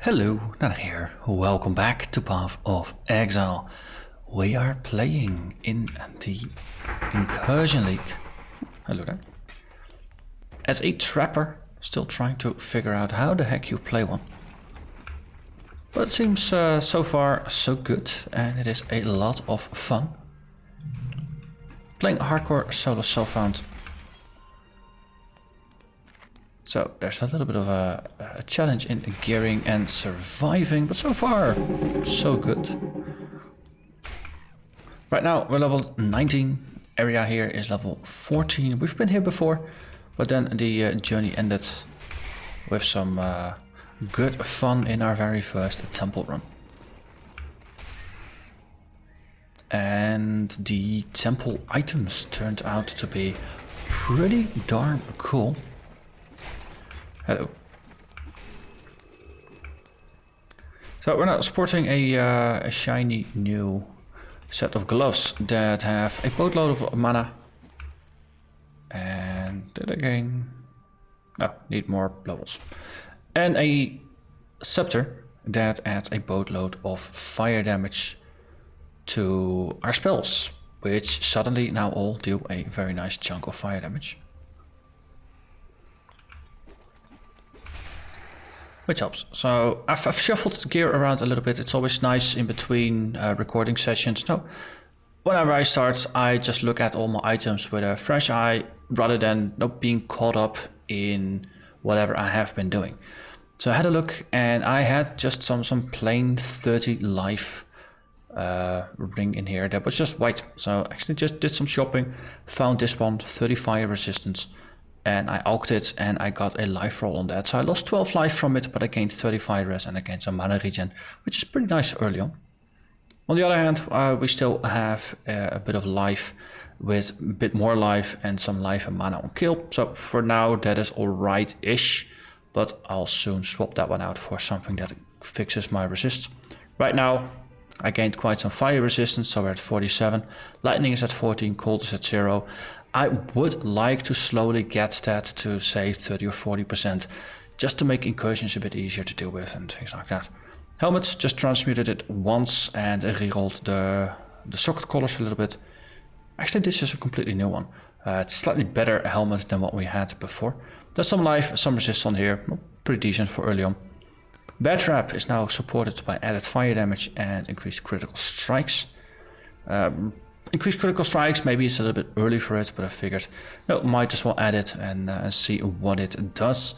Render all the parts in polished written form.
Hello, Narnach here. Welcome back to Path of Exile. We are playing in the Incursion League. Hello there. As a trapper, still trying to figure out how the heck you play one. But it seems so far so good, and it is a lot of fun. Playing hardcore solo self-found. So there's a little bit of a challenge in gearing and surviving, but so far so good. Right now we're level 19, area here is level 14. We've been here before, but then the journey ended with some good fun in our very first temple run. And the temple items turned out to be pretty darn cool. Hello. So we're now sporting a shiny new set of gloves that have a boatload of mana. And then again, need more levels. And a scepter that adds a boatload of fire damage to our spells, which suddenly now all do a very nice chunk of fire damage. Which helps. So I've shuffled gear around a little bit. It's always nice in between recording sessions. No, whenever I start, I just look at all my items with a fresh eye rather than not being caught up in whatever I have been doing. So I had a look and I had just some plain 30 life ring in here that was just white. So actually just did some shopping, found this one, 30 fire resistance. And I alked it and I got a life roll on that. So I lost 12 life from it, but I gained 35 res and I gained some mana regen, which is pretty nice early on. On the other hand, we still have a bit of life with a bit more life and some life and mana on kill. So for now that is alright-ish, but I'll soon swap that one out for something that fixes my resist. Right now I gained quite some fire resistance, so we're at 47. Lightning is at 14, cold is at 0. I would like to slowly get that to say 30 or 40%, just to make incursions a bit easier to deal with and things like that. Helmets, just transmuted it once and rerolled the socket collars a little bit. Actually, this is a completely new one. It's a slightly better helmet than what we had before. There's some life, some resist on here, pretty decent for early on. Bad Trap is now supported by added fire damage and increased critical strikes. Increased critical strikes, maybe it's a little bit early for it, but I figured, no, might as well add it and see what it does.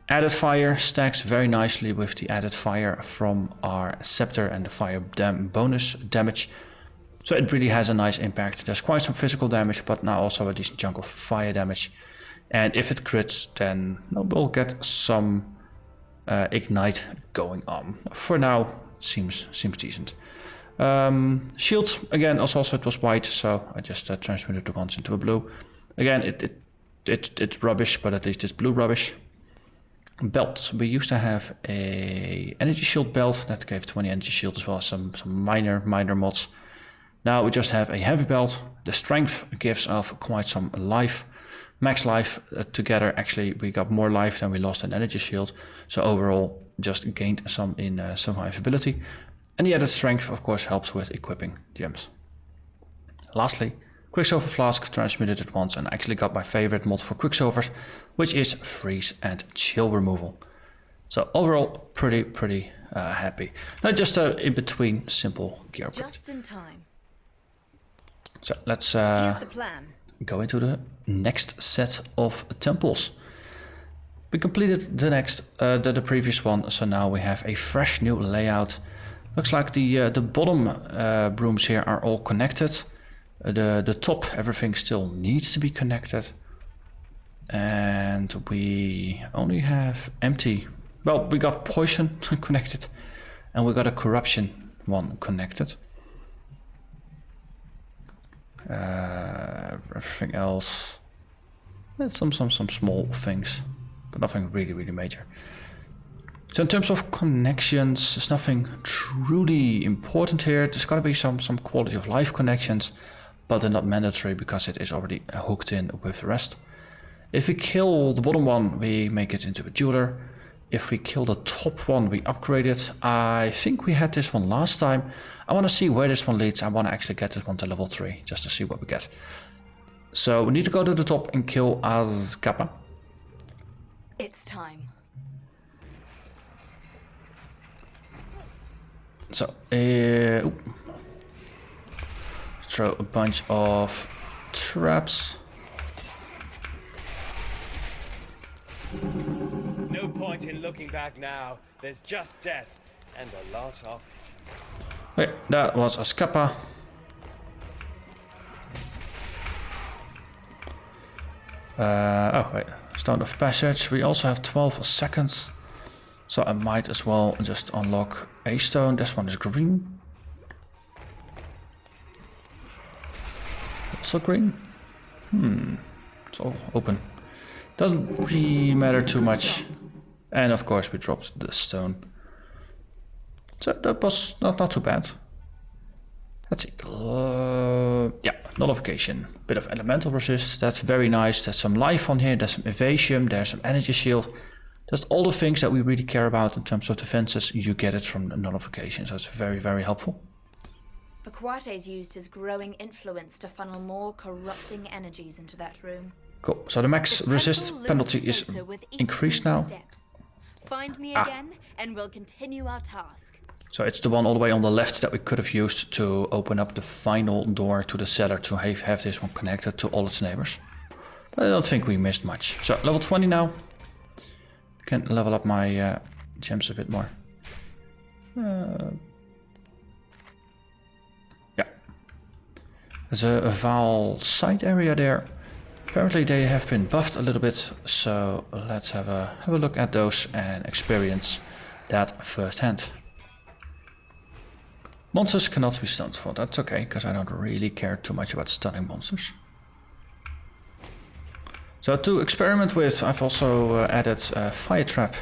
Added fire stacks very nicely with the added fire from our scepter and the fire bonus damage. So it really has a nice impact. There's quite some physical damage, but now also a decent chunk of fire damage. And if it crits, then we'll get some ignite going on. For now, it seems decent. Shield, again, also it was white, so I just transmuted the ones into a blue. Again, it's rubbish, but at least it's blue rubbish. Belt, we used to have a energy shield belt that gave 20 energy shield as well as some minor mods. Now we just have a heavy belt. The strength gives off quite some life. Max life together, actually we got more life than we lost in energy shield, so overall just gained some in survivability. And the added strength, of course, helps with equipping gems. Lastly, Quicksilver Flask, transmuted it once and actually got my favorite mod for Quicksilvers, which is freeze and chill removal. So overall, pretty happy. Now just in between simple gear upgrade. Just in time. So let's Here's the plan. Go into the next set of temples. We completed the previous one, so now we have a fresh new layout. Looks like the bottom rooms here are all connected. The top, everything still needs to be connected. And we only have empty. Well, we got poison connected. And we got a corruption one connected. Everything else. There's some small things. But nothing really major. So in terms of connections, there's nothing truly important here. There's got to be some quality of life connections, but they're not mandatory because it is already hooked in with the rest. If we kill the bottom one, we make it into a jeweler. if we kill the top one, we upgrade it. I think we had this one last time. I want to see where this one leads. I want to actually get this one to level 3, just to see what we get. So we need to go to the top and kill Azkapa. It's time. So, throw a bunch of traps. No point in looking back now. There's just death, and a lot of it. Okay, that was Azkapa. Oh wait, Stone of Passage. We also have 12 seconds. So I might as well just unlock a stone. This one is green. Also green. It's all open. Doesn't really matter too much. And of course we dropped the stone. So that was not too bad. Let's see. Yeah, nullification. Bit of elemental resist. That's very nice. There's some life on here. There's some evasion. There's some energy shield. Just all the things that we really care about in terms of defenses. You get it from the nullification. So it's very, very helpful. Bakwate's used his growing influence to funnel more corrupting energies into that room. Cool. So the max resist penalty is increased now. Find me again, and we'll continue our task. So it's the one all the way on the left that we could have used to open up the final door to the cellar to have this one connected to all its neighbors. But I don't think we missed much. So level 20 now. Can level up my gems a bit more. Yeah. There's a Vaal side area there. Apparently they have been buffed a little bit, so let's have a look at those and experience that firsthand. Monsters cannot be stunned. Well, that's okay, because I don't really care too much about stunning monsters. So to experiment with, I've also added a fire trap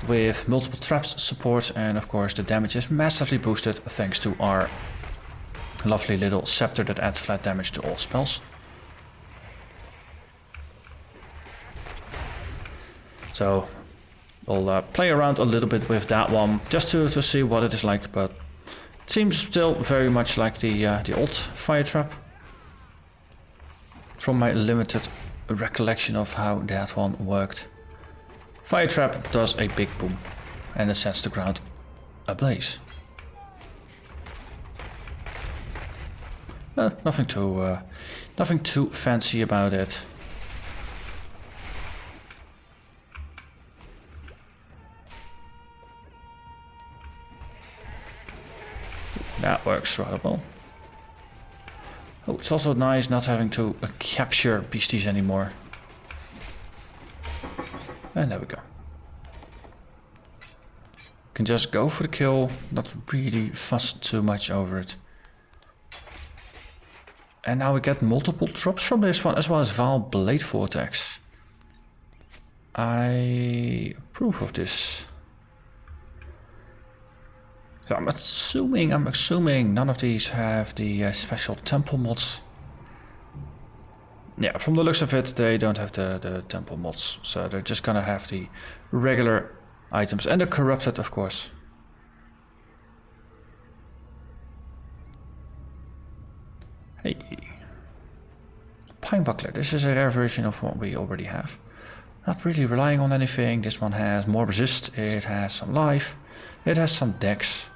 with multiple traps support, and of course the damage is massively boosted thanks to our lovely little scepter that adds flat damage to all spells. So we'll play around a little bit with that one just to see what it is like, but it seems still very much like the old fire trap from my limited recollection of how that one worked. Fire trap does a big boom and it sets the ground ablaze. Nothing too fancy about it. That works rather well. Oh, it's also nice not having to capture beasties anymore. And there we go. Can just go for the kill, not really fuss too much over it. And now we get multiple drops from this one, as well as Vaal Blade Vortex. I approve of this. So I'm assuming none of these have the special temple mods. Yeah, from the looks of it, they don't have the temple mods. So they're just gonna have the regular items. And the corrupted, of course. Hey. Pine Buckler. This is a rare version of what we already have. Not really relying on anything. This one has more resist. It has some life. It has some dex.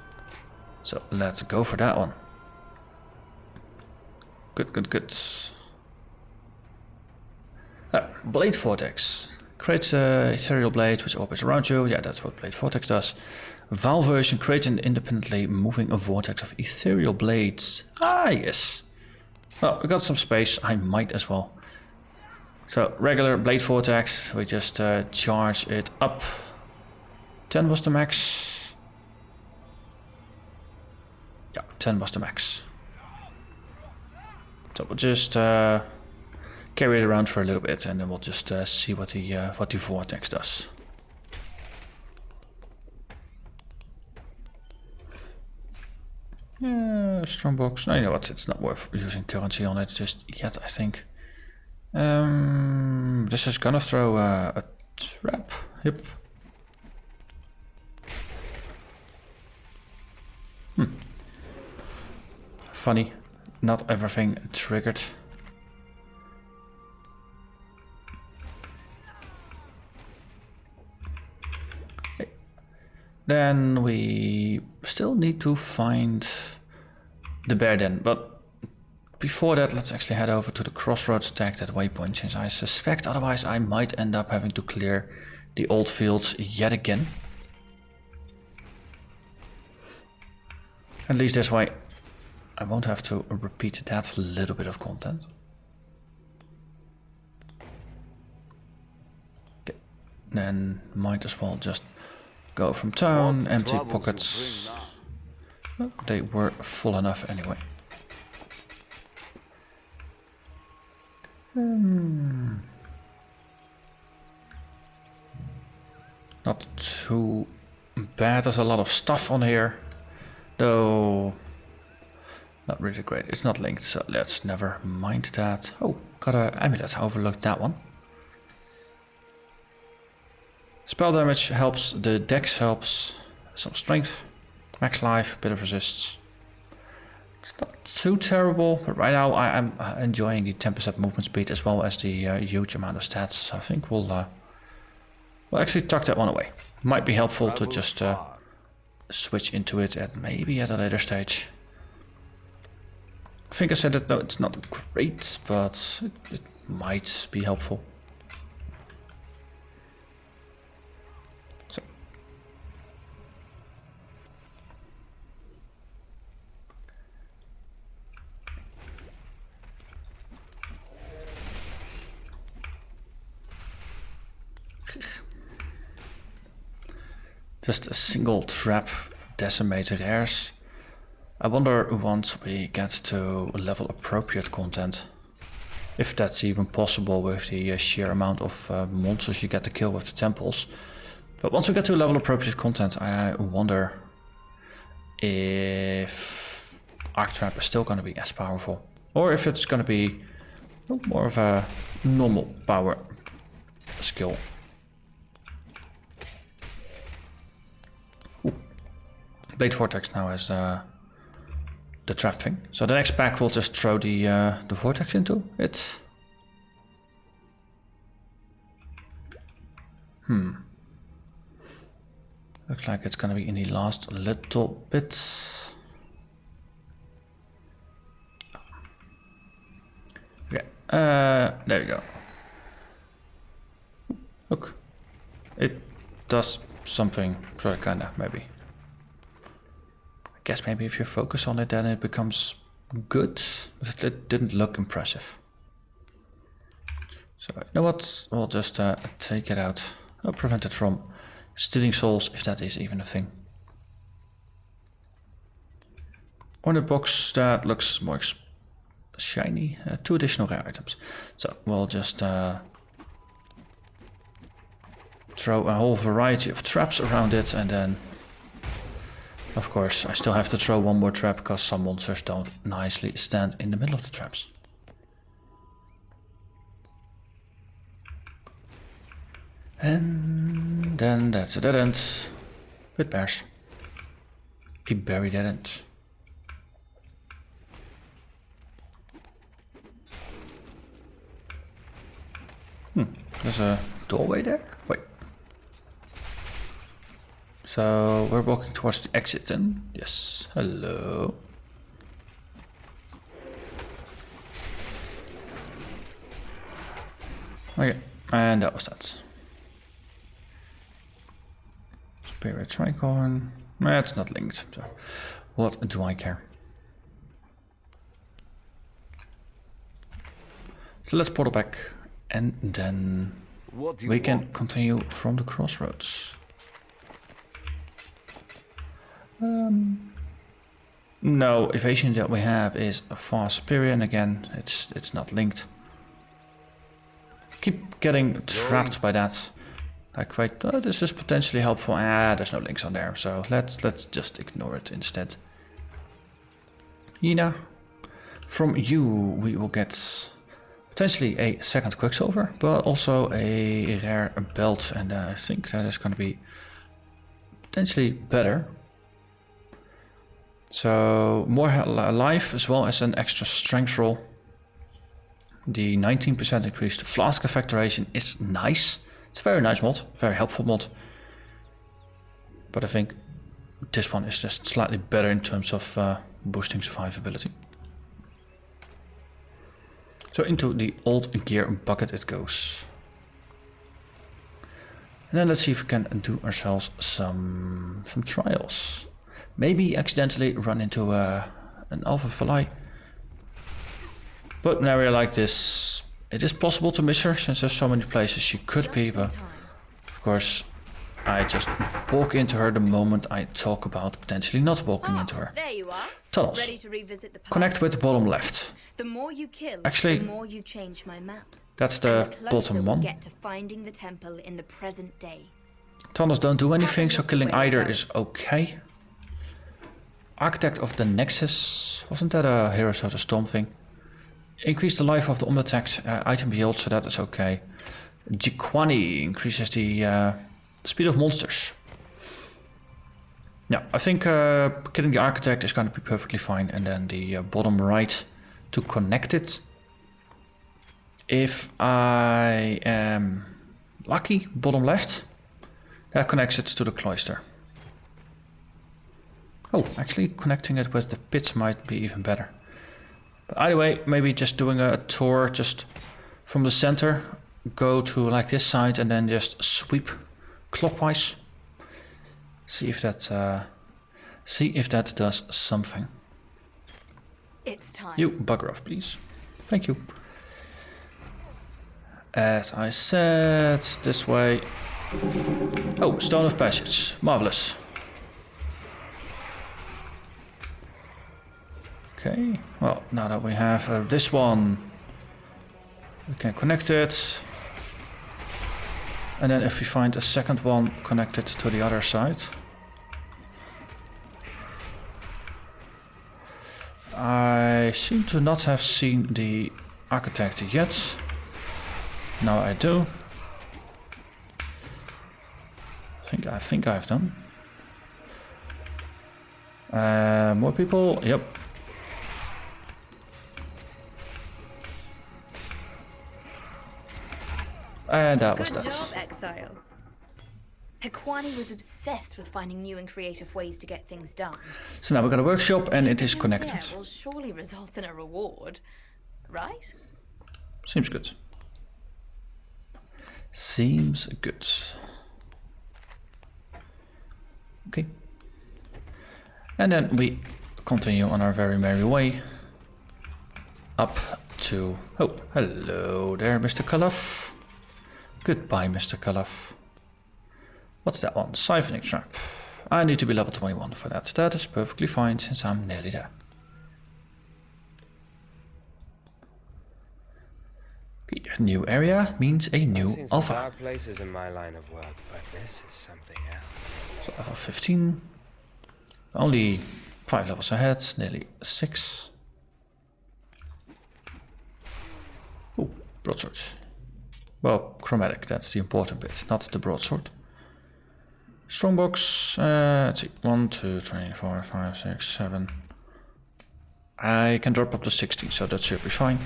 So let's go for that one. Good. Blade Vortex. Creates an ethereal blade which orbits around you. Yeah, that's what Blade Vortex does. Vaal version creates an independently moving vortex of ethereal blades. Ah, yes. Well, we got some space. I might as well. So, regular Blade Vortex. We just charge it up. 10 was the max. Yeah, 10 was the max. So we'll just carry it around for a little bit, and then we'll just see what the vortex does. Strongbox. No, you know what? It's not worth using currency on it just yet, I think. This is gonna throw a trap. Yep. funny. Not everything triggered. Okay. Then we still need to find the bear den, but before that, let's actually head over to the crossroads tag that waypoint, since I suspect otherwise I might end up having to clear the old fields yet again. At least this way I won't have to repeat that little bit of content. Okay. Then might as well just go from town, empty pockets. Oh, they were full enough anyway. Not too bad. There's a lot of stuff on here, though not really great. It's not linked, so let's never mind that. Oh, got an amulet. I overlooked that one. Spell damage helps, the dex helps, some strength, max life, bit of resists. It's not too terrible, but right now I'm enjoying the 10% movement speed as well as the huge amount of stats. So I think we'll actually tuck that one away. Might be helpful to just switch into it at maybe at a later stage. I think I said that though it's not great, but it might be helpful. So. Just a single trap decimates rares. I wonder once we get to level appropriate content, if that's even possible with the sheer amount of monsters you get to kill with the temples. But once we get to level appropriate content, I wonder if Arc Trap is still going to be as powerful, or if it's going to be more of a normal power skill. Blade Vortex now has the trap thing. So the next pack will just throw the vortex into it. Looks like it's gonna be in the last little bit. Okay, there we go. Look, it does something, sort of, kinda, maybe. I guess maybe if you focus on it, then it becomes good, but it didn't look impressive. So, you know what? We'll just take it out. I'll prevent it from stealing souls, if that is even a thing. On the box, that looks more shiny. 2 additional rare items. So, we'll just throw a whole variety of traps around it, and then of course I still have to throw one more trap because some monsters don't nicely stand in the middle of the traps. And then that's a dead end with bears. A very dead end. There's a doorway there? Wait. So we're walking towards the exit then? Yes. Hello. Okay, and that was that. Spirit Tricorn. It's not linked, so what do I care? So let's portal back, and then we can continue from the crossroads. No, evasion that we have is far superior, and again, it's not linked. Keep getting trapped by that. Like, wait, oh, this is potentially helpful. There's no links on there, so let's just ignore it instead. Yina, from you we will get potentially a second Quicksilver, but also a rare belt, and I think that is going to be potentially better. So more life as well as an extra strength roll. The 19% increase to flask effect duration is nice. It's a very nice mod, very helpful mod. But I think this one is just slightly better in terms of boosting survivability. So into the old gear bucket it goes. And then let's see if we can do ourselves some trials. Maybe accidentally run into an Alpha Vaal. But in an area like this, it is possible to miss her since there's so many places she could be. But of course, I just walk into her the moment I talk about potentially not walking into her. There you are. Tunnels. Ready to revisit the past. Connect with the bottom left. The more you kill, Actually, the more you change my map. That's the And the closer bottom we'll one. get to finding the temple in the present day. Tunnels don't do anything, so killing either is okay. Architect of the Nexus. Wasn't that a Heroes of the Storm thing? Increase the life of the on-attack item behold, so that is okay. Jiquani increases the speed of monsters. Yeah, I think killing the Architect is going to be perfectly fine. And then the bottom right to connect it. If I am lucky, bottom left, that connects it to the cloister. Oh, actually connecting it with the pits might be even better. But either way, maybe just doing a tour just from the center, go to like this side and then just sweep clockwise. See if that does something. It's time. You bugger off, please. Thank you. As I said, this way. Oh, Stone of Passage. Marvelous. Okay, well, now that we have this one, we can connect it. And then if we find a second one, connect it to the other side. I seem to not have seen the Architect yet. Now I do. I think I've done. More people? Yep. And that was Good that. job, Exile. Hequani was obsessed with finding new and creative ways to get things done. So now we've got a workshop and it is connected. Yeah, will surely result in a reward, right? Seems good. Seems good. Okay. And then we continue on our very merry way. Up to... Oh, hello there, Mr. Kalaf. Goodbye, Mr. Kalaf. What's that one? Siphoning trap. I need to be level 21 for that. That is perfectly fine since I'm nearly there. Okay, a new area means a new I've seen some alpha. dark places in my line of work, but this is something else. So level 15. Only 5 levels ahead, nearly 6. Oh, broadsword. Well, chromatic, that's the important bit, not the broadsword. Strongbox, let's see, 1, 2, 3, 4, 5, 6, 7. I can drop up to 16, so that should be fine.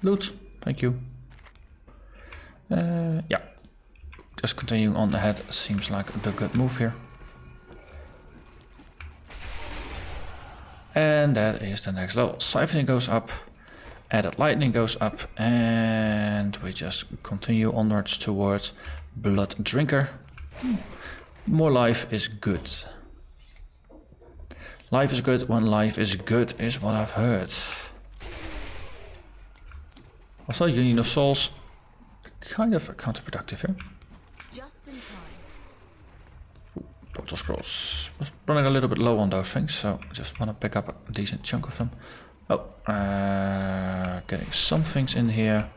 Loot, thank you. Yeah, just continuing on ahead seems like the good move here. And that is the next level. Siphoning goes up, added lightning goes up, and we just continue onwards towards Blood Drinker. More life is good. Life is good when life is good is what I've heard. Also, Union of Souls, kind of counterproductive here. Just in time. Portal Scrolls. Was running a little bit low on those things, so just want to pick up a decent chunk of them. Oh, getting some things in here.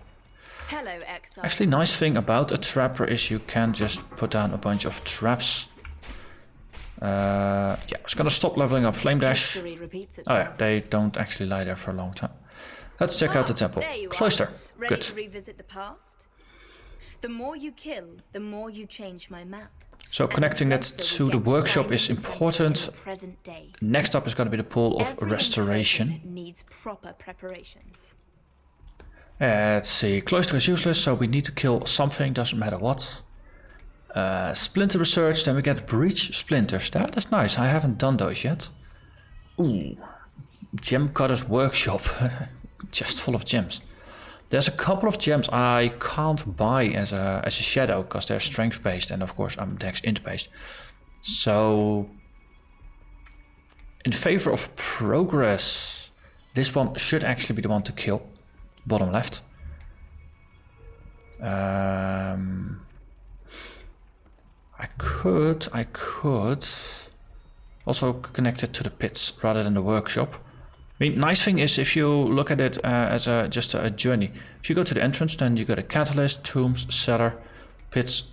Hello, Exile. Actually, nice thing about a trapper is you can just put down a bunch of traps. Yeah, I was gonna stop leveling up Flame Dash. History repeats Oh yeah, itself. they don't actually lie there for a long time. Let's check out the temple. There you are. Cloister. Ready Good. to revisit the past? The more you kill, the more you change my map. So connecting that to the workshop is important. Present day. Next up is going to be the pool of Every restoration. incursion needs proper preparations. Let's see, cloister is useless, so we need to kill something, doesn't matter what. Splinter research, then we get breach splinters. That's nice, I haven't done those yet. Ooh, gem cutter's workshop, just full of gems. There's a couple of gems I can't buy as a shadow, because they're strength based, and of course I'm dex int based. So, in favor of progress, this one should actually be the one to kill. Bottom left. I could also connect it to the pits rather than the workshop. I mean, nice thing is if you look at it as just a journey. If you go to the entrance, then you got a catalyst, tombs, cellar, pits,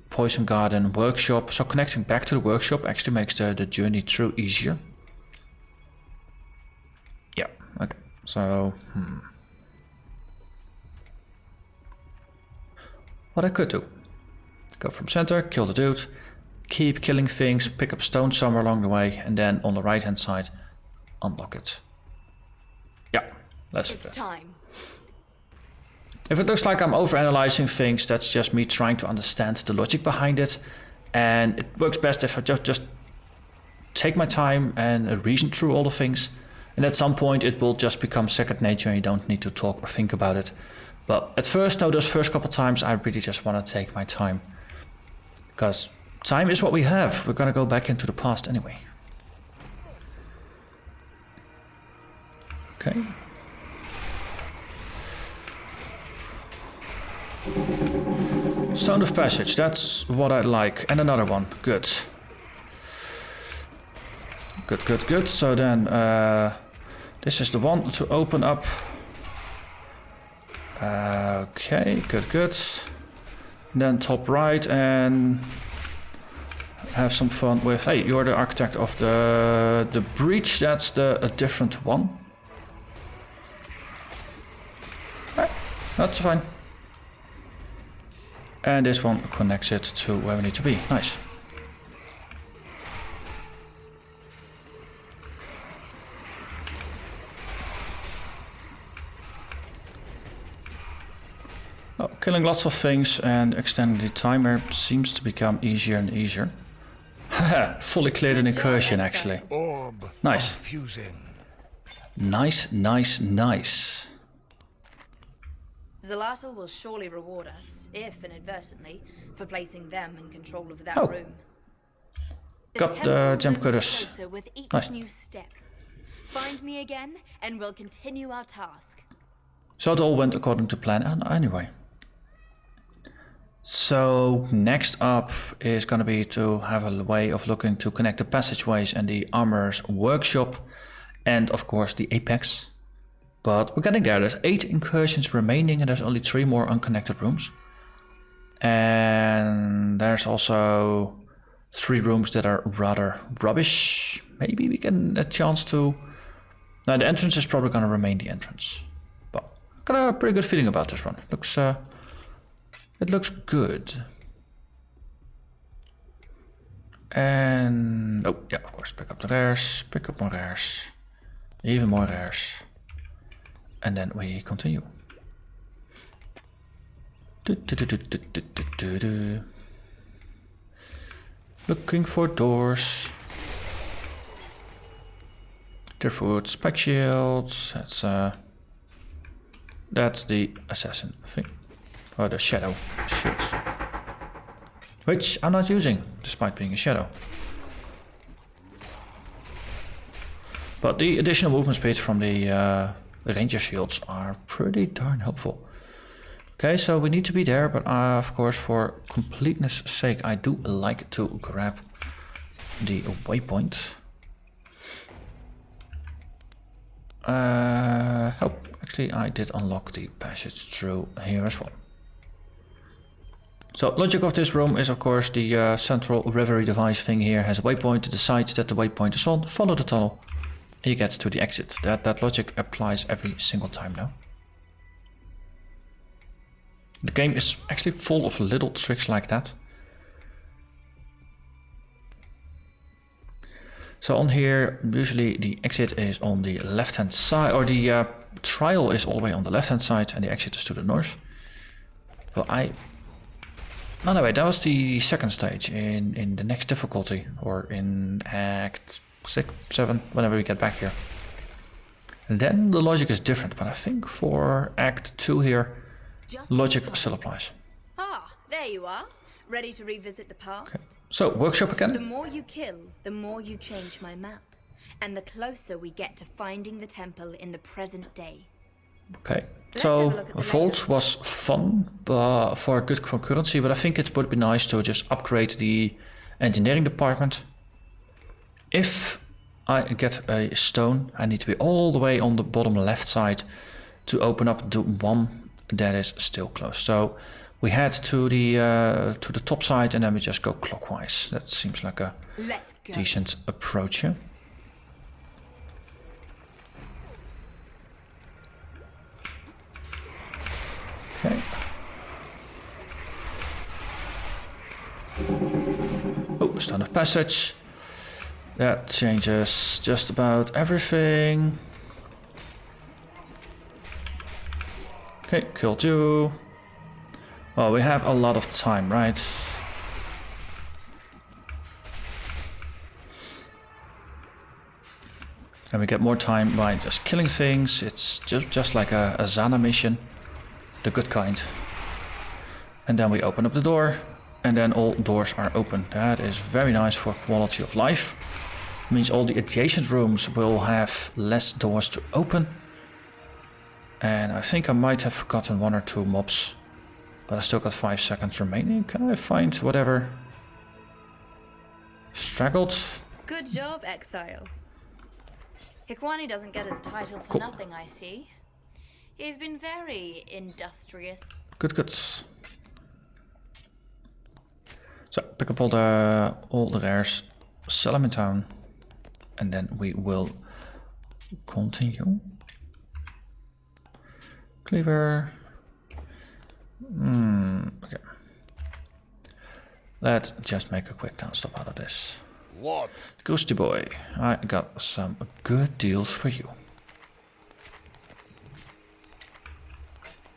poison garden, workshop. So connecting back to the workshop actually makes the journey through easier. Yeah. Okay. So. What I could do. Go from center, kill the dude, keep killing things, pick up stone somewhere along the way, and then on the right hand side, unlock it. Yeah, let's do that. Time. If it looks like I'm overanalyzing things, that's just me trying to understand the logic behind it. And it works best if I just take my time and reason through all the things. And at some point it will just become second nature and you don't need to talk or think about it. But at first, no, those first couple times, I really just want to take my time. Because time is what we have. We're going to go back into the past anyway. Okay. Stone of Passage, that's what I like. And another one, good. Good. So then, this is the one to open up. Okay, good. Then top right and have some fun with, hey, you're the architect of the breach, that's a different one. Right, that's fine. And this one connects it to where we need to be, nice. Oh, killing lots of things and extending the timer seems to become easier and easier. Haha, fully cleared an incursion actually. Nice. Nice. Zalata will surely reward us, if inadvertently, for placing them in control of that room. Got the gem cutters. With each Nice. new step. Find me again, and we'll continue our task. So it all went according to plan anyway. So next up is going to be to have a way of looking to connect the passageways and the armorer's workshop. And of course the apex. But we're getting there. There's 8 incursions remaining and there's only 3 more unconnected rooms. And there's also 3 rooms that are rather rubbish. Maybe we get a chance to... Now the entrance is probably going to remain the entrance. But I've got a pretty good feeling about this one. It looks good. And... oh yeah, of course, pick up the rares. Pick up more rares. Even more rares. And then we continue. Looking for doors. Deerfoot, spike shields. That's the assassin thing. Or the shadow shields. Which I'm not using, despite being a shadow. But the additional movement speed from the ranger shields are pretty darn helpful. Okay, so we need to be there, but of course for completeness sake I do like to grab the waypoint. Actually I did unlock the passage through here as well. So logic of this room is of course the central reverie device thing here has a waypoint. It decides that the waypoint is on, follow the tunnel. You get to the exit. That logic applies every single time now. The game is actually full of little tricks like that. So on here, usually the exit is on the left-hand side, or the trial is all the way on the left-hand side, and the exit is to the north. Well, no, no, wait, that was the second stage in the next difficulty, or in Act 6, 7, whenever we get back here. And then the logic is different, but I think for Act 2 here, logic still applies. Ah, there you are. Ready to revisit the past? Okay. So, workshop again? The more you kill, the more you change my map. And the closer we get to finding the temple in the present day. Okay, so Vault was fun for a good concurrency, but I think it would be nice to just upgrade the engineering department. If I get a stone, I need to be all the way on the bottom left side to open up the one that is still closed. So we head to the top side and then we just go clockwise. That seems like a decent approach here. Okay. Oh, stone of passage. That changes just about everything. Okay, killed you. Well, we have a lot of time, right? And we get more time by just killing things. It's just like a Zana mission. The good kind. And then we open up the door, and then all doors are open. That is very nice for quality of life. It means all the adjacent rooms will have less doors to open. And I think I might have forgotten 1 or 2 mobs, but I still got 5 seconds remaining. Can I find whatever straggled? Good job, Exile. Ikwani doesn't get his title for nothing, I see. He's been very industrious. Good. So pick up all the rares, sell them in town, and then we will continue. Cleaver. Okay. Let's just make a quick town stop out of this. What? Ghosty boy, I got some good deals for you.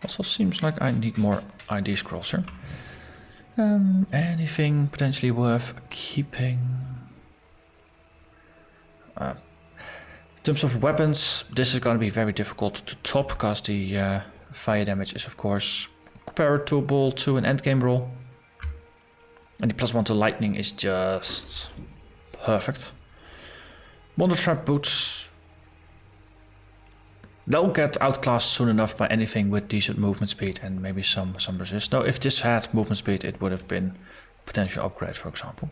Also seems like I need more ID scrolls here. Anything potentially worth keeping? In terms of weapons, this is going to be very difficult to top because the fire damage is of course comparable to an endgame roll. And the +1 to lightning is just perfect. Wonder Trap boots. They'll get outclassed soon enough by anything with decent movement speed and maybe some resist. No, if this had movement speed, it would have been a potential upgrade, for example.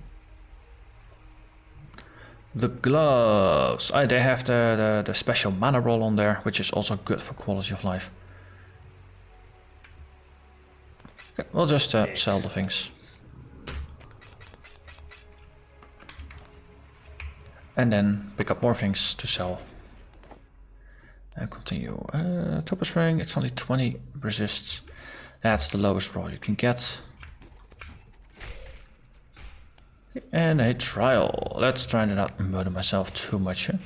The gloves. They have the special mana roll on there, which is also good for quality of life. Okay, we'll just sell the things. And then pick up more things to sell. And continue. Topaz ring, it's only 20 resists. That's the lowest roll you can get. And a trial. Let's try to not murder myself too much here.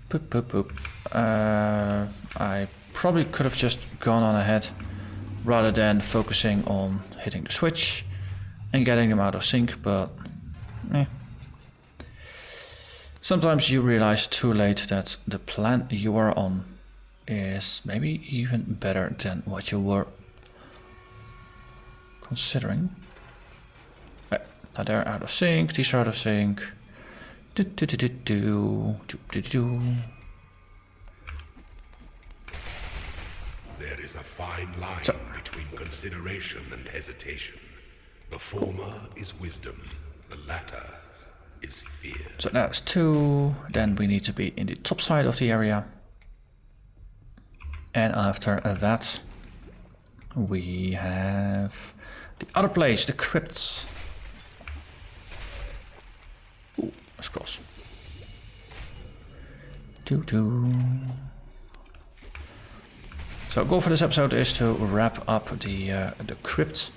Boop. I probably could have just gone on ahead rather than focusing on hitting the switch and getting them out of sync, but sometimes you realize too late that the plan you are on is maybe even better than what you were considering. Now they're out of sync, these are out of sync. There is a fine line between consideration and hesitation. The former is wisdom, the latter is fear. So that's 2. Then we need to be in the top side of the area. And after that, we have the other place, the crypts. Ooh, scrolls. So goal for this episode is to wrap up the crypt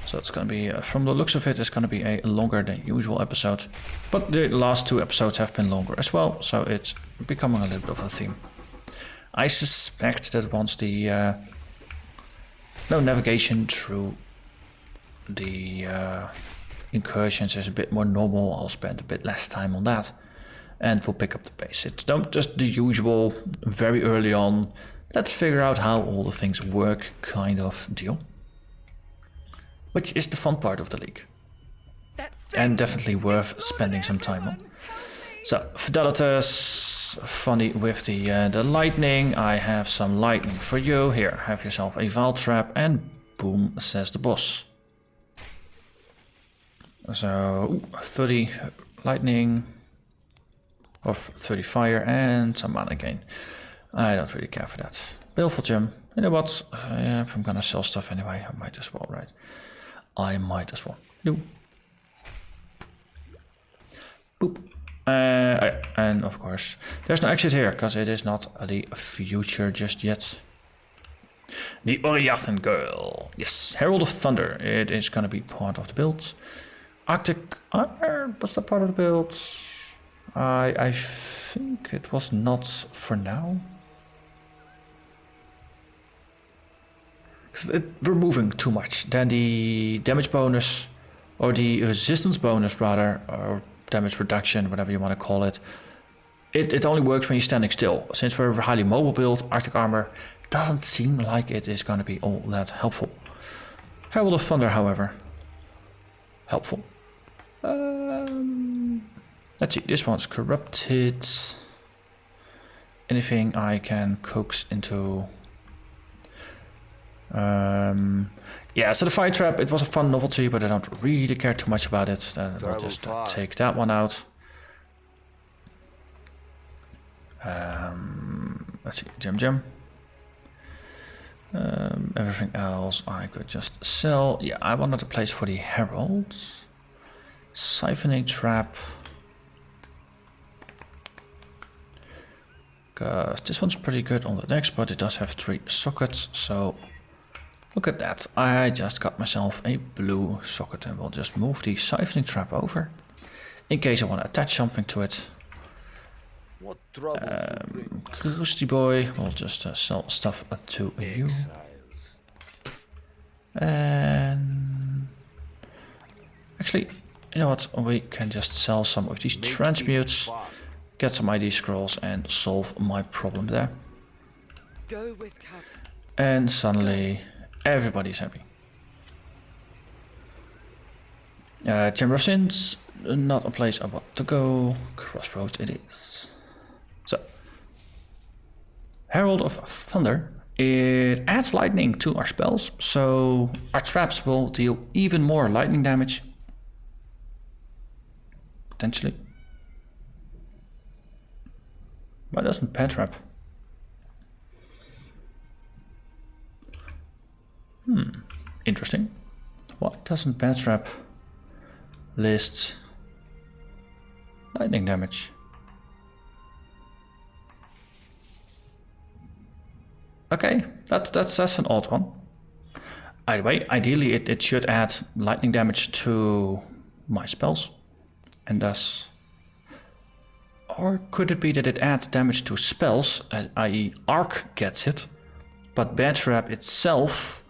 So it's going to be, from the looks of it, it's going to be a longer than usual episode. But the last 2 episodes have been longer as well, so it's becoming a little bit of a theme. I suspect that once the navigation through the incursions is a bit more normal, I'll spend a bit less time on that. And we'll pick up the pace. It's not just the usual, very early on, let's figure out how all the things work kind of deal. Which is the fun part of the league. And definitely worth spending some time on. So, Fidelitas, funny with the lightning. I have some lightning for you. Here, have yourself a Vaal trap, and boom, says the boss. So, 30 lightning, or 30 fire, and some mana gain. I don't really care for that. Baleful gem. You know what? Yeah, if I'm gonna sell stuff anyway, I might as well, right? I might as well. No. Boop. And of course, there's no exit here, because it is not the future just yet. The Oriathan Girl. Yes, Herald of Thunder. It is going to be part of the build. Arctic Armor. Was that part of the build? I think it was not for now. We're moving too much. Then the damage bonus, or the resistance bonus rather, or damage reduction, whatever you want to call it. It only works when you're standing still. Since we're a highly mobile build, Arctic Armor doesn't seem like it is going to be all that helpful. Herald of Thunder, however, helpful. Let's see, this one's corrupted. Anything I can coax into... yeah, so the fire trap, it was a fun novelty, but I don't really care too much about it. I'll just take that one out. Let's see, gem. Everything else I could just sell. Yeah, I wanted a place for the heralds. Siphoning trap. Because this one's pretty good on the decks, but it does have 3 sockets, so... Look at that, I just got myself a blue socket, and we'll just move the siphoning trap over in case I want to attach something to it. Krusty Boy, we'll just sell stuff to you. And actually, you know what, we can just sell some of these transmutes, get some ID scrolls and solve my problem there. And suddenly... everybody's happy. Chamber of Sins, not a place I want to go. Crossroads it is. So, Herald of Thunder, it adds lightning to our spells, so our traps will deal even more lightning damage. Potentially. Why doesn't Pet Trap? Interesting. Why doesn't Bad Trap list lightning damage? Okay, that's an odd one. Either way, ideally it should add lightning damage to my spells, and thus... Or could it be that it adds damage to spells, i.e. Arc gets it, but Bad Trap itself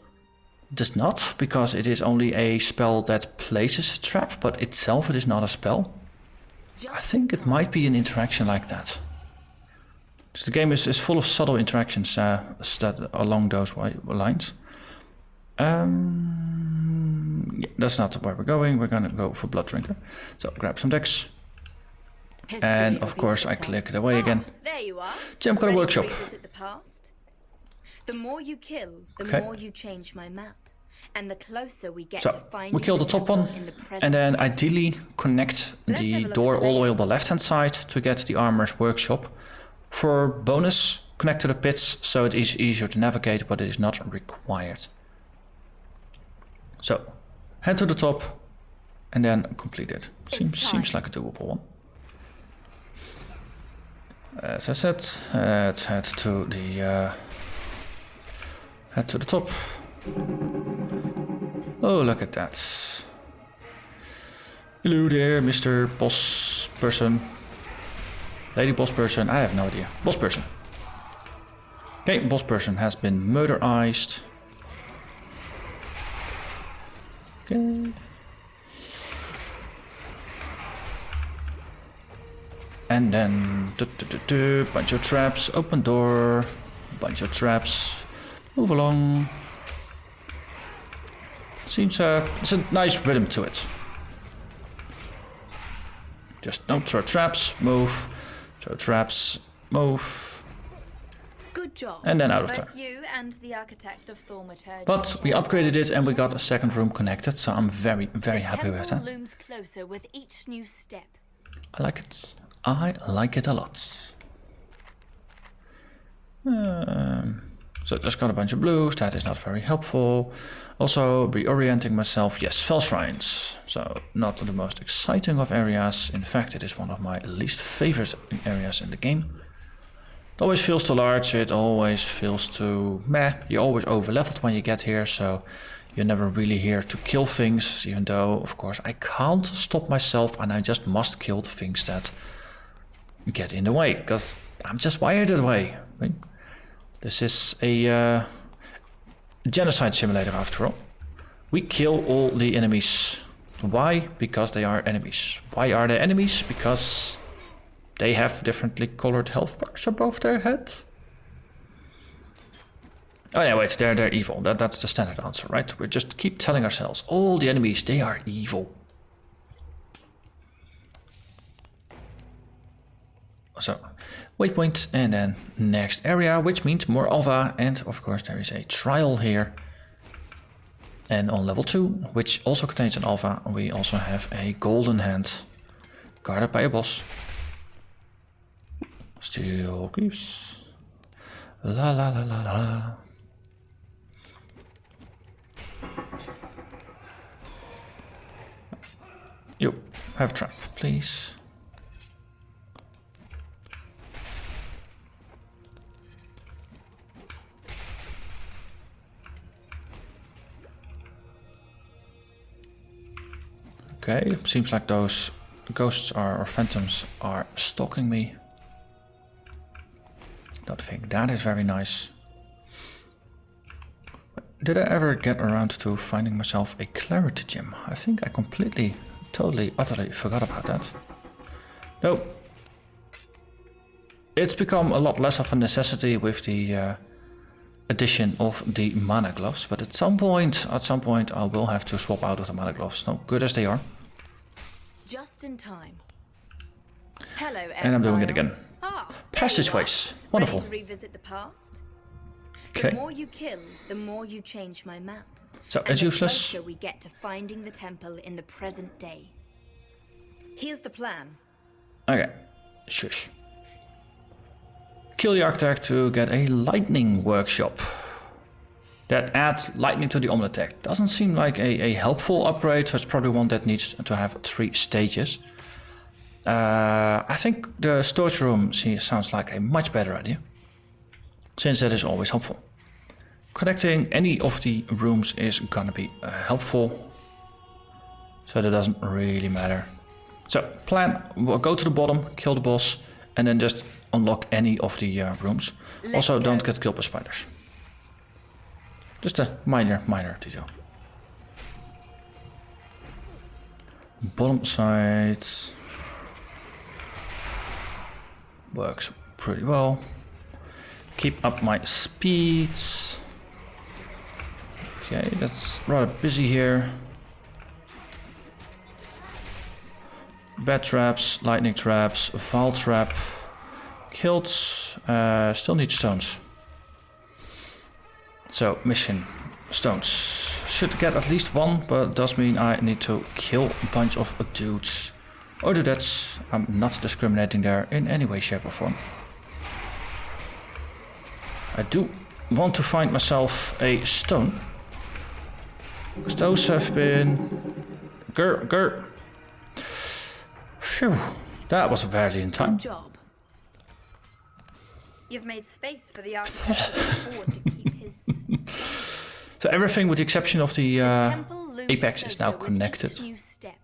does not, because it is only a spell that places a trap, but itself it is not a spell. I think it might be an interaction like that. So the game is full of subtle interactions along those lines. Yeah, that's not where we're going. We're gonna go for Blood Drinker. So grab some decks. And of course I click it away again. There you are. Jump on a workshop. The more you kill, the more you change my map. And the closer we get to finding we kill the top one, and then ideally connect the door all the way on the left hand side to get the armor's workshop. For bonus, connect to the pits so it is easier to navigate, but it is not required. So, head to the top and then complete it. Seems like a doable one. As I said, let's head to the top. Oh, look at that. Hello there, Mr. Boss Person. Lady Boss Person, I have no idea. Boss Person. Okay, Boss Person has been murderized. Okay. And then bunch of traps, open door, bunch of traps, move along. Seems it's a nice rhythm to it. Just don't throw traps, move, throw traps, move. Good job. And then out of time. Both you and the architect of Thaumaturgy. But we upgraded it and we got a second room connected, so I'm very, very happy with that. Looms closer with each new step. I like it. I like it a lot. So just got a bunch of blues, that is not very helpful. Also reorienting myself, yes, Fell Shrines. So not the most exciting of areas. In fact, it is one of my least favorite areas in the game. It always feels too large, it always feels too meh. You're always over leveled when you get here, so you're never really here to kill things, even though, of course, I can't stop myself and I just must kill the things that get in the way, because I'm just wired that way. I mean, this is a genocide simulator after all. We kill all the enemies. Why? Because they are enemies. Why are they enemies? Because they have differently colored health bars above their head. Oh yeah, wait, they're evil. That's the standard answer, right? We just keep telling ourselves, all the enemies, they are evil. So, waypoint, and then next area, which means more Alva, and of course there is a trial here. And on level 2, which also contains an Alva, we also have a golden hand, guarded by a boss. Still keeps. La la la la la. You have a trap, please. Okay, seems like those ghosts or phantoms are stalking me. Don't think that is very nice. Did I ever get around to finding myself a clarity gem? I think I completely, totally, utterly forgot about that. Nope. It's become a lot less of a necessity with the addition of the mana gloves, but at some point I will have to swap out of the mana gloves. No good as they are. Just in time. Hello, Exile. And I'm doing it again. Ah, Passageways. Wonderful. Ready to revisit the past? Okay. The more you kill, the more you change my map. So and it's the useless. closer we get to finding the temple in the present day. Here's the plan. Okay. Shush. Kill the architect to get a lightning workshop. That adds lightning to the omelet tech. Doesn't seem like a helpful upgrade, so it's probably one that needs to have 3 stages. I think the storage room sounds like a much better idea, since that is always helpful. Connecting any of the rooms is gonna be helpful, so that doesn't really matter. So plan, we'll go to the bottom, kill the boss, and then just unlock any of the rooms. Also, don't get killed by spiders. Just a minor detail. Bottom side works pretty well. Keep up my speeds. Okay, that's rather busy here. Bat traps, lightning traps, Vaal trap. Killed. Still need stones. So, mission. Stones. Should get at least 1, but it does mean I need to kill a bunch of dudes. Or dudettes. I'm not discriminating there in any way, shape or form. I do want to find myself a stone. Because those have been... Grr. Phew. That was barely in time. Good job. You've made space for the architect to afford to keep his... So everything with the exception of the temple Apex is now connected. New step.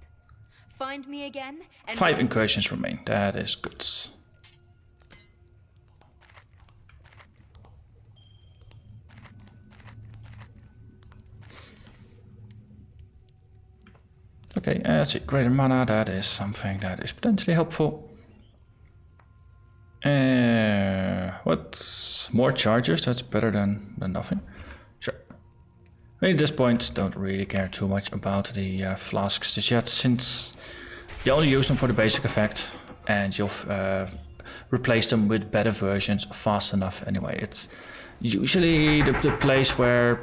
Find me again and 5 incursions remain. That is good. Okay, let's see. Greater mana, that is something that is potentially helpful. What's more chargers? That's better than nothing. Sure. I mean, at this point, don't really care too much about the flasks just yet, since you only use them for the basic effect, and you'll replace them with better versions fast enough anyway. It's usually the place where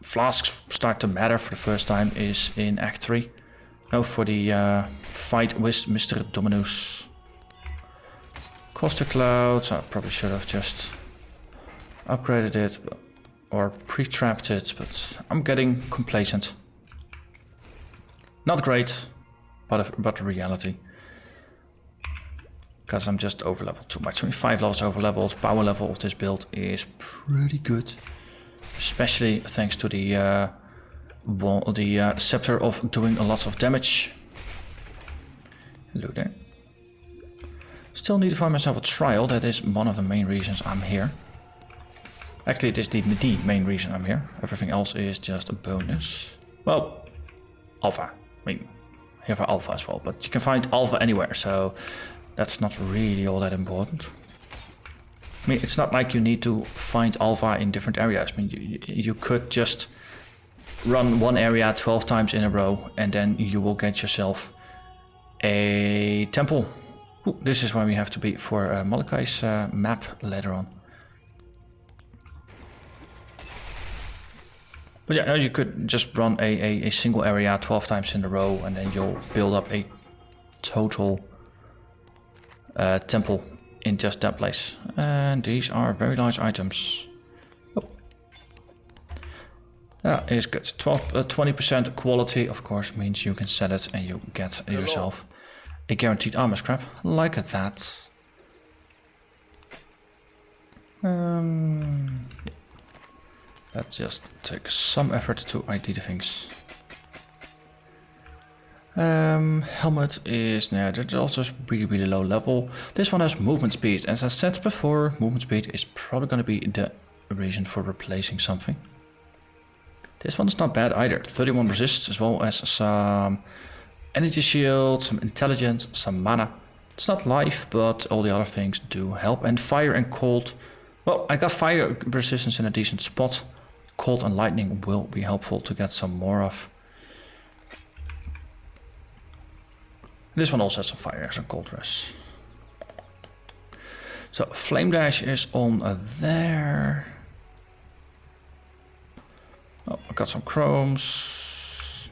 flasks start to matter for the first time is in Act 3. No, for the fight with Mr. Dominus. Cluster clouds, I probably should have just upgraded it or pre-trapped it, but I'm getting complacent. Not great, but a reality. Because I'm just overleveled too much. I mean, 5 levels overleveled. Power level of this build is pretty good. Especially thanks to the scepter of doing a lot of damage. Hello there. Still need to find myself a trial. That is one of the main reasons I'm here. Actually, it is the main reason I'm here. Everything else is just a bonus. Well, alpha. I mean, you have alpha as well, but you can find alpha anywhere, so that's not really all that important. I mean, it's not like you need to find alpha in different areas. I mean, you could just run one area 12 times in a row, and then you will get yourself a temple. Ooh, this is why we have to be for Molochai's map later on. But yeah, no, you could just run a single area 12 times in a row, and then you'll build up a total temple in just that place. And these are very large items. Oh. That is good. 20% quality, of course, means you can sell it and you get yourself a guaranteed armor scrap like that. That just takes some effort to ID the things. Helmet is, that's also really low level. This one has movement speed. As I said before, movement speed is probably going to be the reason for replacing something. This one's not bad either. 31 resists as well as some energy shield, some intelligence, some mana. It's not life, but all the other things do help. And fire and cold. Well, I got fire resistance in a decent spot. Cold and lightning will be helpful to get some more of. This one also has some fire and cold res. So flame dash is on there. Oh, I got some chromes.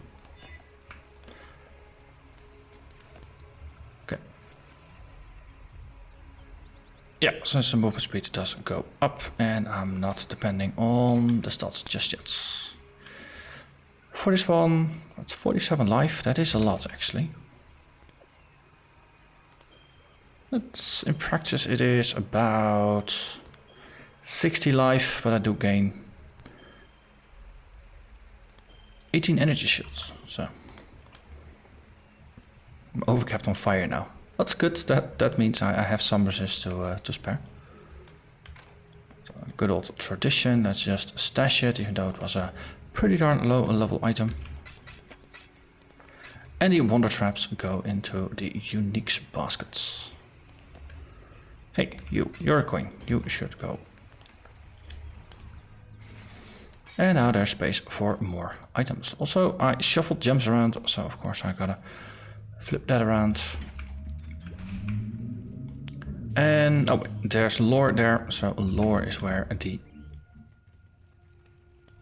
Okay. Yeah, since the movement speed does go up, and I'm not depending on the stats just yet. For this one, it's 47 life. That is a lot, actually. It's, in practice, it is about 60 life, but I do gain 18 energy shields. So I'm overcapped on fire now. That's good. That means I have some resist to spare. So good old tradition. Let's just stash it, even though it was a pretty darn low level item. And the wonder traps go into the uniques baskets. Hey, you're a coin. You should go. And now there's space for more items. Also, I shuffled gems around, so of course I gotta flip that around. And oh wait, there's lore there, so lore is where the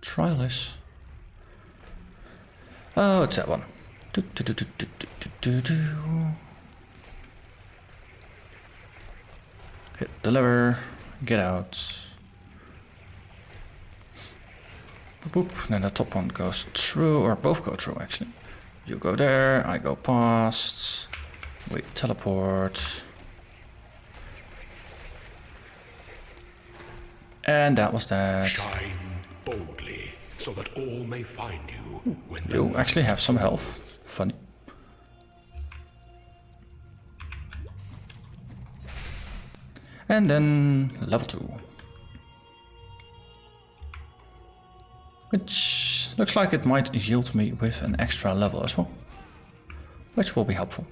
trial is. Oh, it's that one. Hit the lever, get out. Boop, boop. Then the top one goes through, or both go through actually. You go there, I go past. We teleport. And that was that. Shine boldly. so that all may find you when the You actually have some health. falls. Funny. And then level 2. Which looks like it might yield me with an extra level as well. Which will be helpful.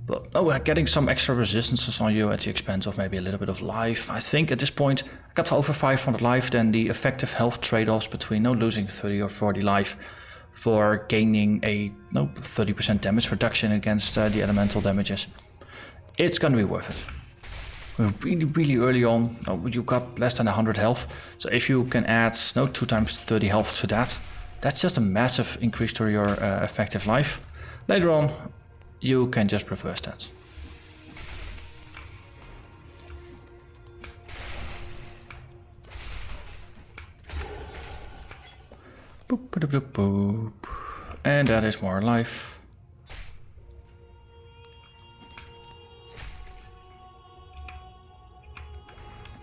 But we're getting some extra resistances on you at the expense of maybe a little bit of life. I think at this point I got to over 500 life, then the effective health trade-offs between losing 30 or 40 life for gaining a 30% damage reduction against the elemental damages. It's gonna be worth it. We're really early on. You got less than 100 health, so if you can add 2 times 30 health to that, that's just a massive increase to your effective life. Later on, you can just reverse that. Boop, boop, boop, boop. And that is more life.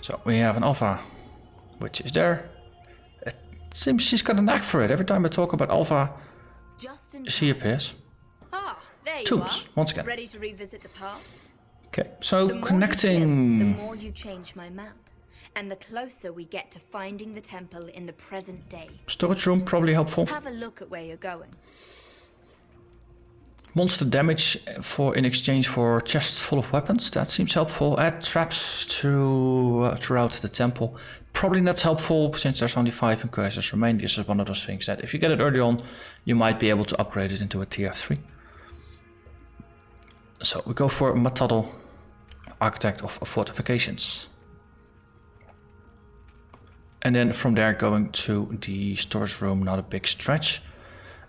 So we have an alpha, which is there. It seems she's got a knack for it. Every time I talk about alpha, she appears. Ah, there you Tubes, are. once again. Ready to revisit the past? Okay, so The more you connecting. flip, the more you change my map, and the closer we get to finding the temple in the present day. Storage room, probably helpful. Have a look at where you're going. Monster damage in exchange for chests full of weapons. That seems helpful. Add traps throughout the temple. Probably not helpful since there's only 5 Incursions remaining. This is one of those things that if you get it early on, you might be able to upgrade it into a tier 3. So we go for Matador, Architect of Fortifications. And then from there going to the storage room, not a big stretch.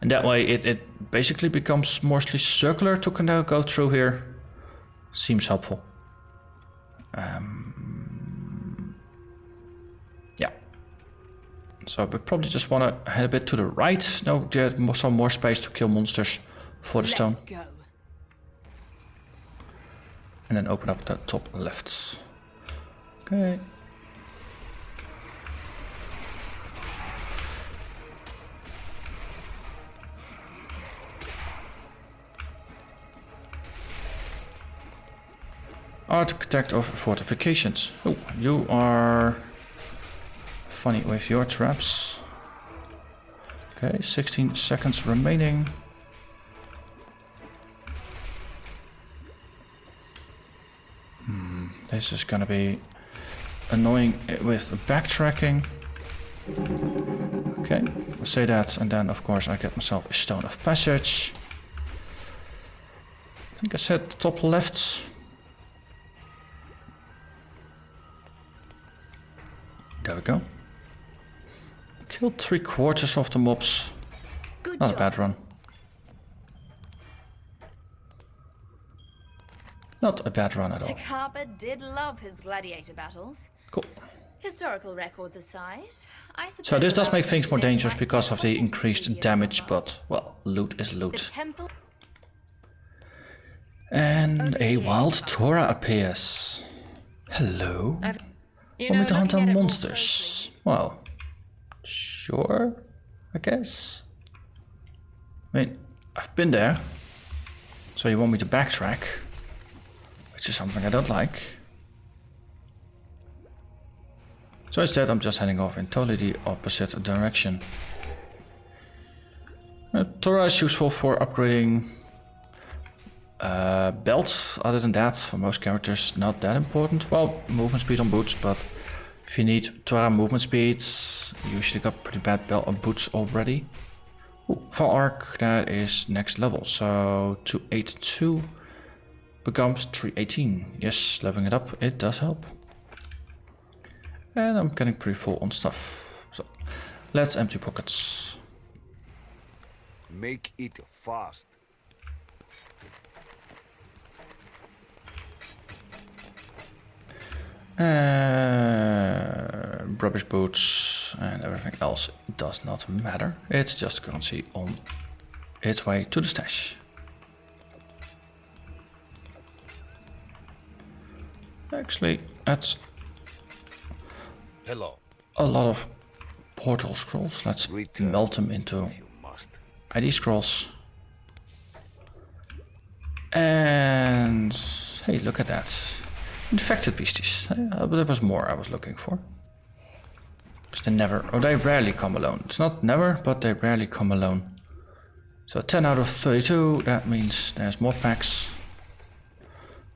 And that way it basically becomes mostly circular to kind of go through here. Seems helpful. Yeah. So we probably just want to head a bit to the right. No, there's some more space to kill monsters for the stone. Let's go. And then open up the top left. Okay. Architect of Fortifications. Oh, you are funny with your traps. Okay, 16 seconds remaining. This is gonna be annoying with backtracking. Okay, I'll say that, and then of course I get myself a stone of passage. I think I said top left. There we go. Killed 3/4 of the mobs. Good Not a job. bad run. Not a bad run at all. Takaba did love his gladiator battles. Cool. Historical records aside, I suppose. So this does make about things more living dangerous right because of the there increased wasn't damage, really but, well, loot is the loot. temple. And a Okay, wild yeah. Torah appears. Hello. You Want me to hunt looking down at it more monsters? Well, sure, I guess. I mean, I've been there. So you want me to backtrack, which is something I don't like. So instead I'm just heading off in totally the opposite direction. Torah is useful for upgrading belts. Other than that, for most characters, not that important. Well, movement speed on boots, but if you need Torah movement speed, you usually got pretty bad belt on boots already. Ooh, Vaal Arc, that is next level. So 282 becomes 318. Yes, leveling it up, it does help. And I'm getting pretty full on stuff. So let's empty pockets. Make it fast. Rubbish boots and everything else does not matter. It's just currency on its way to the stash. Actually, that's Hello. a lot of portal scrolls. Let's melt them into ID scrolls. And hey, look at that. Infected beasties. But there was more I was looking for. Because they never, or they rarely come alone. It's not never, but they rarely come alone. So 10 out of 32, that means there's more packs.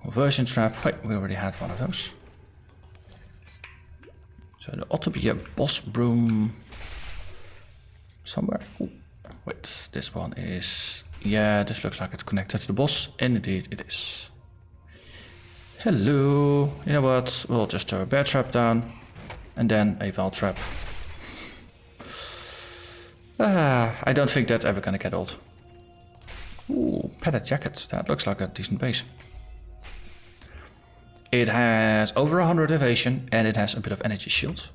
Conversion trap, wait, we already had one of those. So there ought to be a boss broom somewhere. Ooh, wait, this one is, yeah, this looks like it's connected to the boss, and indeed it is. Hello, you know what, we'll just throw a bear trap down, and then a Vaal trap. I don't think that's ever gonna get old. Ooh, padded jackets, that looks like a decent base. It has over 100 evasion and it has a bit of energy shield.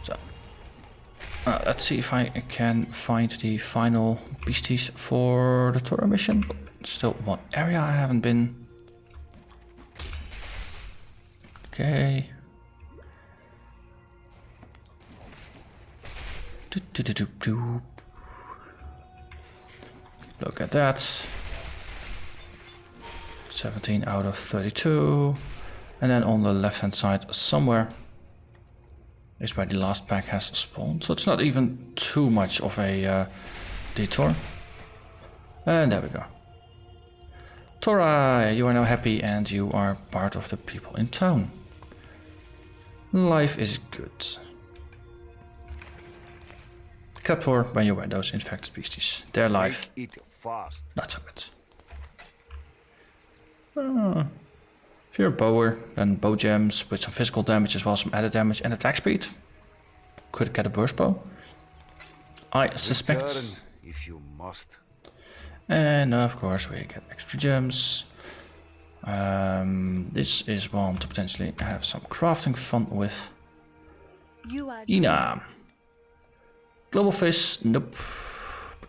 So, let's see if I can find the final beasties for the Torah mission. Still one area I haven't been. Okay. Look at that. 17 out of 32. And then on the left hand side somewhere is where the last pack has spawned. So it's not even too much of a detour. And there we go. Torah, you are now happy and you are part of the people in town. Life is good. Except for when you wear those infected beasties. Their life, not so good. If you're a bower, then bow gems with some physical damage as well as some added damage and attack speed. Could get a burst bow, I suspect. If you must. And of course we get extra gems. This is one to potentially have some crafting fun with. Ina. Global Fist, nope.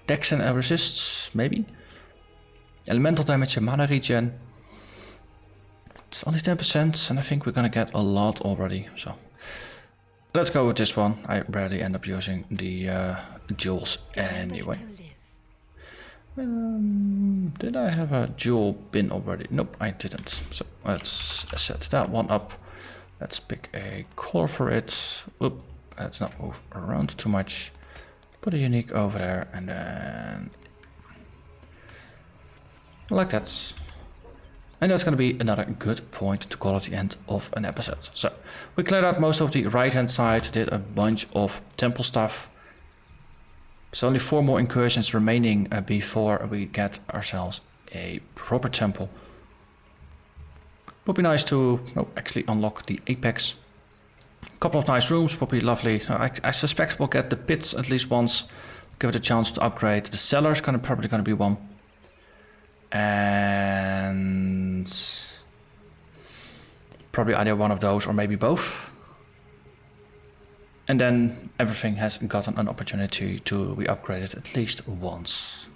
Dex and resists, maybe. Elemental damage and mana regen. It's only 10% and I think we're gonna get a lot already, so let's go with this one. I rarely end up using the jewels anyway. Did I have a jewel bin already? Nope, I didn't. So let's set that one up. Let's pick a color for it. Oop, let's not move around too much. Put a unique over there and then like that. And that's going to be another good point to call it the end of an episode. So we cleared out most of the right hand side, did a bunch of temple stuff. There's only 4 more incursions remaining before we get ourselves a proper temple. Would be nice to actually unlock the apex. A couple of nice rooms would be lovely. I suspect we'll get the pits at least once. Give it a chance to upgrade. The cellar is probably going to be one. And probably either one of those or maybe both. And then everything has gotten an opportunity to be upgraded at least once.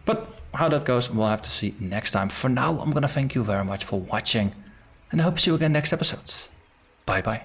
But how that goes, we'll have to see next time. For now, I'm gonna thank you very much for watching. And I hope to see you again next episode. Bye bye.